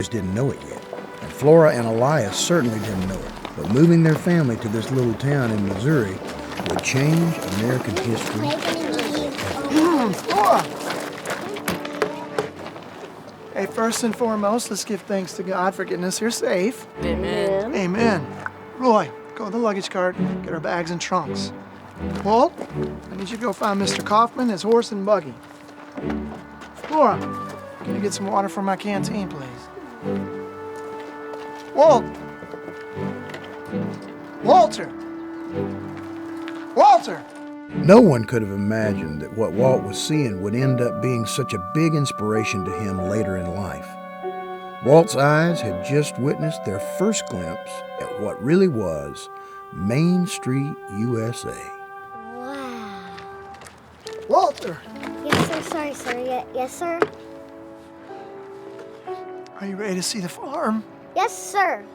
just didn't know it yet. And Flora and Elias certainly didn't know it. But moving their family to this little town in Missouri would change American history. Flora! Hey, first and foremost, let's give thanks to God for getting us here safe. Amen. Amen. Roy, go to the luggage cart, get our bags and trunks. Walt, I need you to go find Mr. Kaufman, his horse and buggy. Flora, can you get some water from my canteen, please? Walt! Walter! Walter! No one could have imagined that what Walt was seeing would end up being such a big inspiration to him later in life. Walt's eyes had just witnessed their first glimpse at what really was Main Street, USA. Wow. Walter! Yes, sir. Sorry, sir. Yes, sir. Are you ready to see the farm? Yes, sir.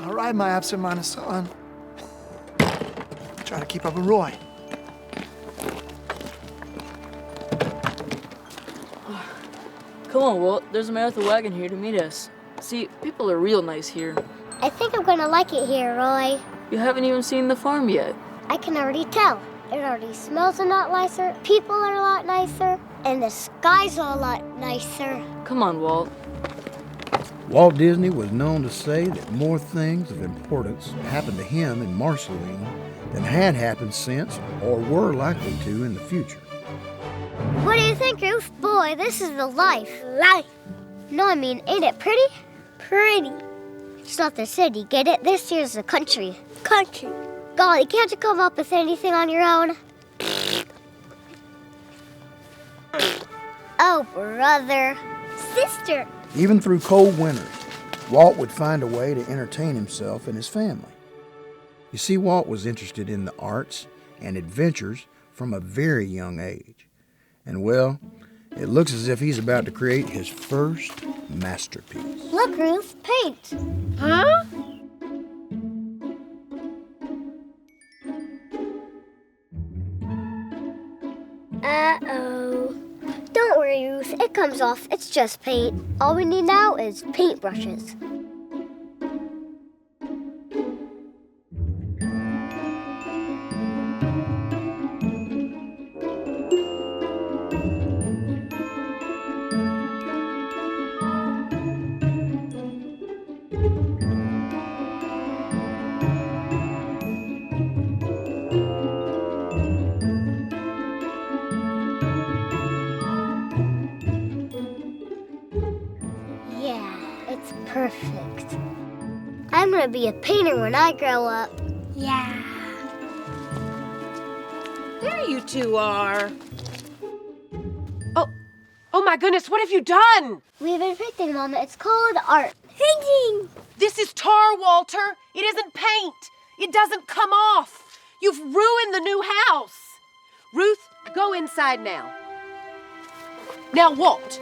All right, my absent-minded son. Try to keep up with Roy. Come on, Walt. There's a man with a wagon here to meet us. See, people are real nice here. I think I'm gonna like it here, Roy. You haven't even seen the farm yet. I can already tell. It already smells a lot nicer, people are a lot nicer, and the sky's a lot nicer. Come on, Walt. Walt Disney was known to say that more things of importance happened to him in Marceline than had happened since or were likely to in the future. What do you think, Ruth? Boy, this is the life. Life. No, I mean, ain't it pretty? Pretty. It's not the city, get it? This here's the country. Country. Golly, can't you come up with anything on your own? Oh, brother. Sister. Even through cold winters, Walt would find a way to entertain himself and his family. You see, Walt was interested in the arts and adventures from a very young age. And well, it looks as if he's about to create his first masterpiece. Look, Ruth, paint. Huh? Uh-oh. Don't worry, Ruth. It comes off. It's just paint. All we need now is paintbrushes. Perfect. I'm gonna be a painter when I grow up. Yeah. There you two are. Oh my goodness, what have you done? We've been painting, Mama. It's called art. Painting! This is tar, Walter. It isn't paint. It doesn't come off. You've ruined the new house. Ruth, go inside now. Now, Walt,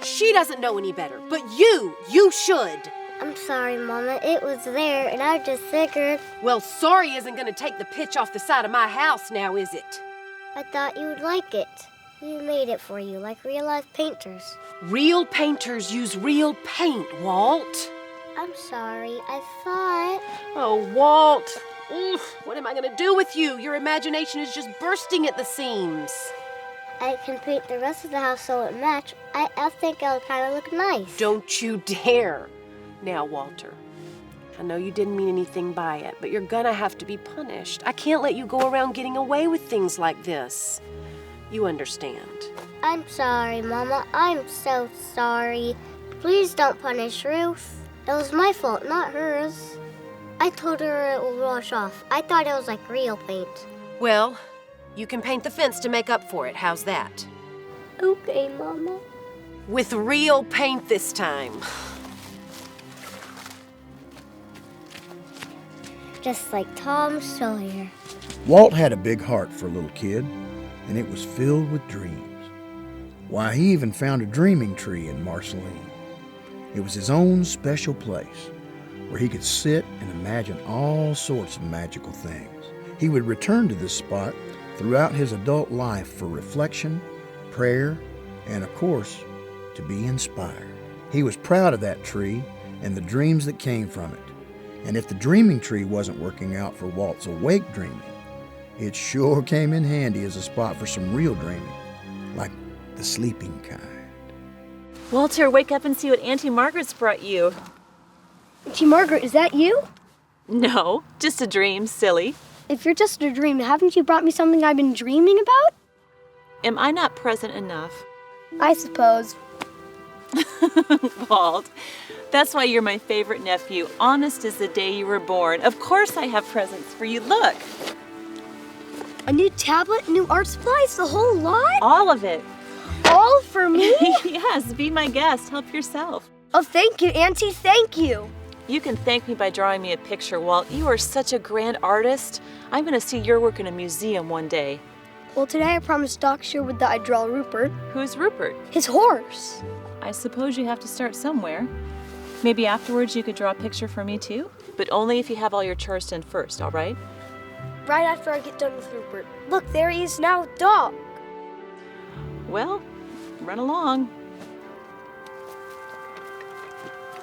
she doesn't know any better, but you should. I'm sorry, Mama. It was there, and I just figured. Well, sorry isn't going to take the pitch off the side of my house now, is it? I thought you would like it. We made it for you, like real-life painters. Real painters use real paint, Walt. I'm sorry. I thought... Oh, Walt. Oof, what am I going to do with you? Your imagination is just bursting at the seams. I can paint the rest of the house so it match. I think it'll kind of look nice. Don't you dare. Now, Walter, I know you didn't mean anything by it, but you're gonna have to be punished. I can't let you go around getting away with things like this. You understand. I'm sorry, Mama. I'm so sorry. Please don't punish Ruth. It was my fault, not hers. I told her it will wash off. I thought it was like real paint. Well, you can paint the fence to make up for it. How's that? Okay, Mama. With real paint this time. Just like Tom Sawyer. Walt had a big heart for a little kid, and it was filled with dreams. Why, he even found a dreaming tree in Marceline. It was his own special place where he could sit and imagine all sorts of magical things. He would return to this spot throughout his adult life for reflection, prayer, and of course, to be inspired. He was proud of that tree and the dreams that came from it. And if the dreaming tree wasn't working out for Walt's awake dreaming, it sure came in handy as a spot for some real dreaming, like the sleeping kind. Walter, wake up and see what Auntie Margaret's brought you. Auntie Margaret, is that you? No, just a dream, silly. If you're just a dream, haven't you brought me something I've been dreaming about? Am I not present enough? I suppose. Walt, that's why you're my favorite nephew. Honest as the day you were born. Of course I have presents for you. Look. A new tablet, new art supplies, the whole lot? All of it. All for me? Yes, be my guest. Help yourself. Oh, thank you, Auntie, thank you. You can thank me by drawing me a picture, Walt. You are such a grand artist. I'm going to see your work in a museum one day. Well, today I promised Doc Sherwood that I'd draw Rupert. Who's Rupert? His horse. I suppose you have to start somewhere. Maybe afterwards you could draw a picture for me too? But only if you have all your chores done first, all right? Right after I get done with Rupert. Look, there he is now, Doc. Well, run along.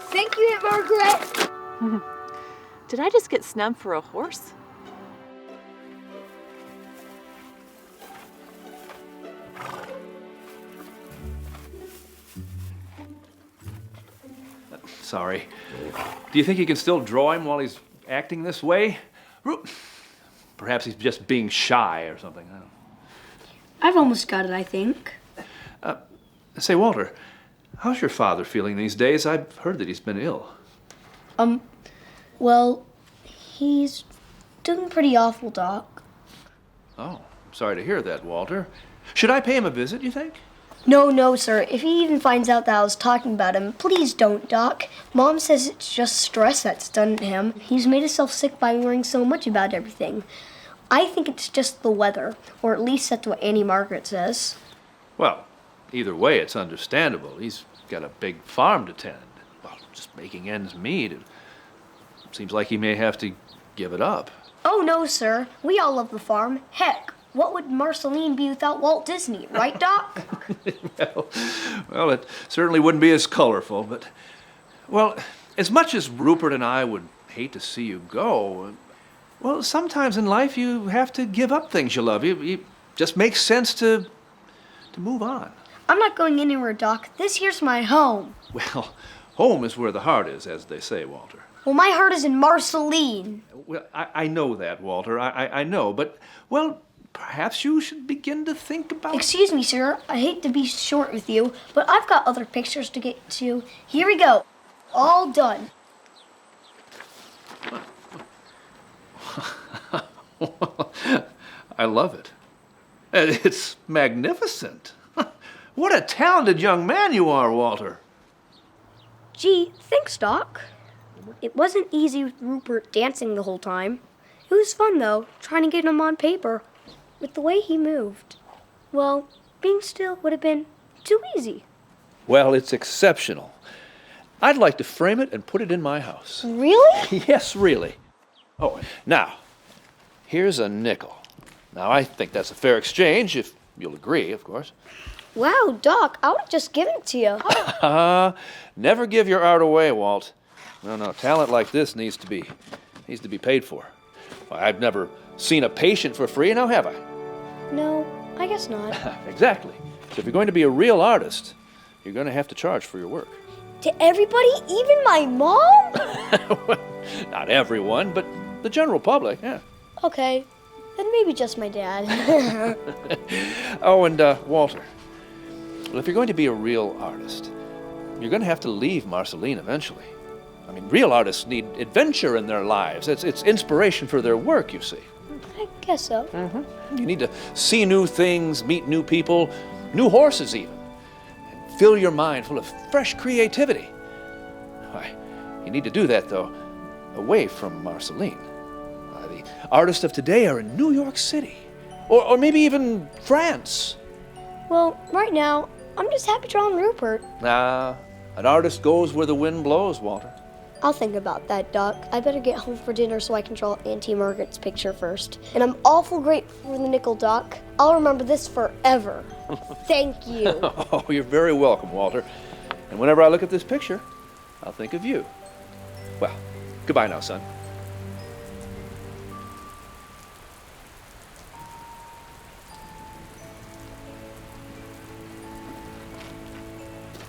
Thank you, Aunt Margaret. Did I just get snubbed for a horse? Sorry. Do you think you can still draw him while he's acting this way? Perhaps he's just being shy or something. I don't know. I've almost got it, I think. Say, Walter, how's your father feeling these days? I've heard that he's been ill. Well, he's doing pretty awful, Doc. Oh, I'm sorry to hear that, Walter. Should I pay him a visit, you think? No, sir. If he even finds out that I was talking about him, please don't, Doc. Mom says it's just stress that's done to him. He's made himself sick by worrying so much about everything. I think it's just the weather, or at least that's what Auntie Margaret says. Well, either way, it's understandable. He's got a big farm to tend. Well, just making ends meet. It seems like he may have to give it up. Oh, no, sir. We all love the farm. Heck, what would Marceline be without Walt Disney, right, Doc? well, it certainly wouldn't be as colorful, but... Well, as much as Rupert and I would hate to see you go, well, sometimes in life you have to give up things you love. It just makes sense to move on. I'm not going anywhere, Doc. This here's my home. Well, home is where the heart is, as they say, Walter. Well, my heart is in Marceline. Well, I know that, Walter. I know, but, well, perhaps you should begin to think about... Excuse me, sir. I hate to be short with you, but I've got other pictures to get to. Here we go. All done. I love it. It's magnificent. What a talented young man you are, Walter. Gee, thanks, Doc. It wasn't easy with Rupert dancing the whole time. It was fun, though, trying to get him on paper. With the way he moved, well, being still would have been too easy. Well, it's exceptional. I'd like to frame it and put it in my house. Really? Yes, really. Oh, now, here's a nickel. Now, I think that's a fair exchange, if you'll agree, of course. Wow, Doc, I would have just given it to you. Never give your art away, Walt. No, talent like this needs to be paid for. I've never seen a patient for free, now have I? No, I guess not. Exactly. So if you're going to be a real artist, you're going to have to charge for your work. To everybody, even my mom? Well, not everyone, but the general public, yeah. Okay, then maybe just my dad. Oh, and Walter, well, if you're going to be a real artist, you're going to have to leave Marceline eventually. I mean, real artists need adventure in their lives. It's inspiration for their work, you see. I guess so. Mm-hmm. You need to see new things, meet new people, new horses even, and fill your mind full of fresh creativity. Why, you need to do that, though, away from Marceline. The artists of today are in New York City, or maybe even France. Well, right now, I'm just happy drawing Rupert. Nah, an artist goes where the wind blows, Walter. I'll think about that, Doc. I better get home for dinner so I can draw Auntie Margaret's picture first. And I'm awful grateful for the nickel, Doc. I'll remember this forever. Thank you. Oh, you're very welcome, Walter. And whenever I look at this picture, I'll think of you. Well, goodbye now, son.